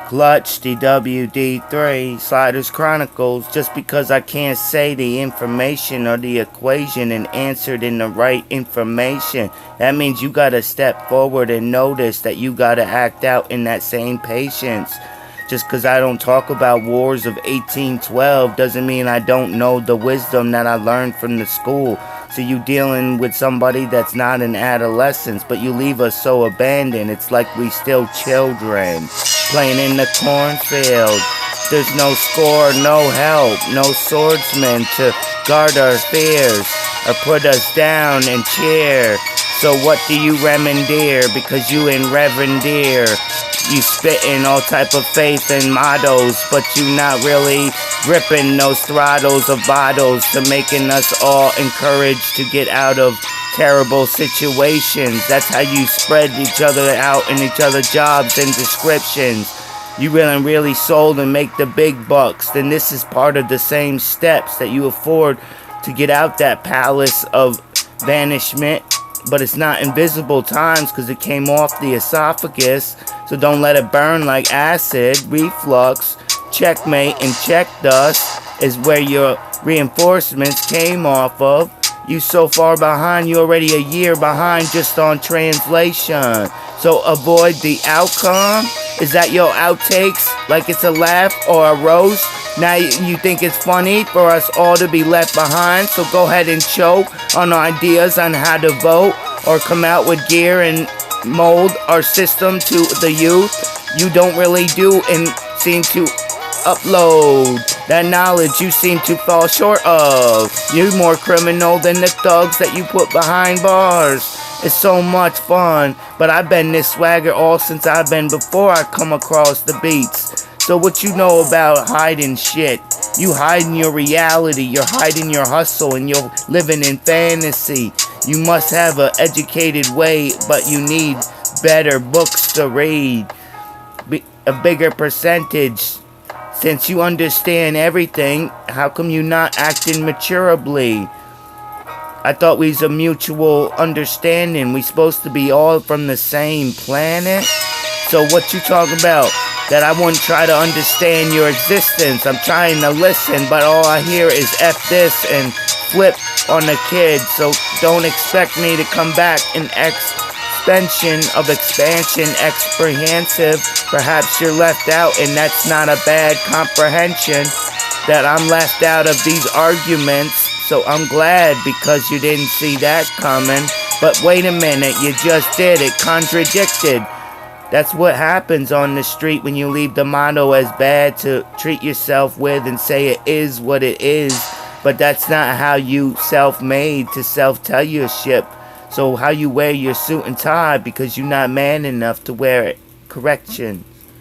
Clutch DWD3 Sliders Chronicles. Just because I can't say the information or the equation and answer it in the right information, that means you gotta step forward and notice that you gotta act out in that same patience. Just because I don't talk about wars of 1812 doesn't mean I don't know the wisdom that I learned from the school. So you dealing with somebody that's not in adolescence, but you leave us so abandoned. It's like we still children playing in the cornfield. There's no score, no help, no swordsman to guard our fears or put us down and cheer. So what do you remendeer? Because you in revendeer. You spitting all type of faith and mottos, but you not really gripping those throttles of bottles to making us all encouraged to get out of terrible situations. That's how you spread each other out in each other's jobs and descriptions. You really sold and make the big bucks. Then this is part of the same steps that you afford to get out that palace of vanishment. But it's not invisible times because it came off the esophagus. So don't let it burn like acid. Reflux, checkmate, and check dust is where your reinforcements came off of. You so far behind, you already a year behind just on translation. So avoid the outcome. Is that your outtakes? Like it's a laugh or a roast? Now you think it's funny for us all to be left behind? So go ahead and choke on ideas on how to vote or come out with gear and mold our system to the youth. You don't really do and seem to upload that knowledge you seem to fall short of. You're more criminal than the thugs that you put behind bars. It's so much fun, but I've been this swagger all since I've been before I come across the beats. So what you know about hiding shit? You hiding your reality, you're hiding your hustle, and you're living in fantasy. You must have an educated way, but you need better books to read. A bigger percentage. Since you understand everything, how come you not acting maturably? I thought we was a mutual understanding. We supposed to be all from the same planet? So what you talking about? That I wouldn't try to understand your existence. I'm trying to listen, but all I hear is F this and flip on the kid. So don't expect me to come back in expansion, exprehensive. Perhaps you're left out, and that's not a bad comprehension that I'm left out of these arguments. So I'm glad because you didn't see that coming. But wait a minute, you just did. It contradicted. That's what happens on the street when you leave the motto as bad to treat yourself with and say it is what it is. But that's not how you self-made to self-tell your ship. So how you wear your suit and tie because you're not man enough to wear it. Correction.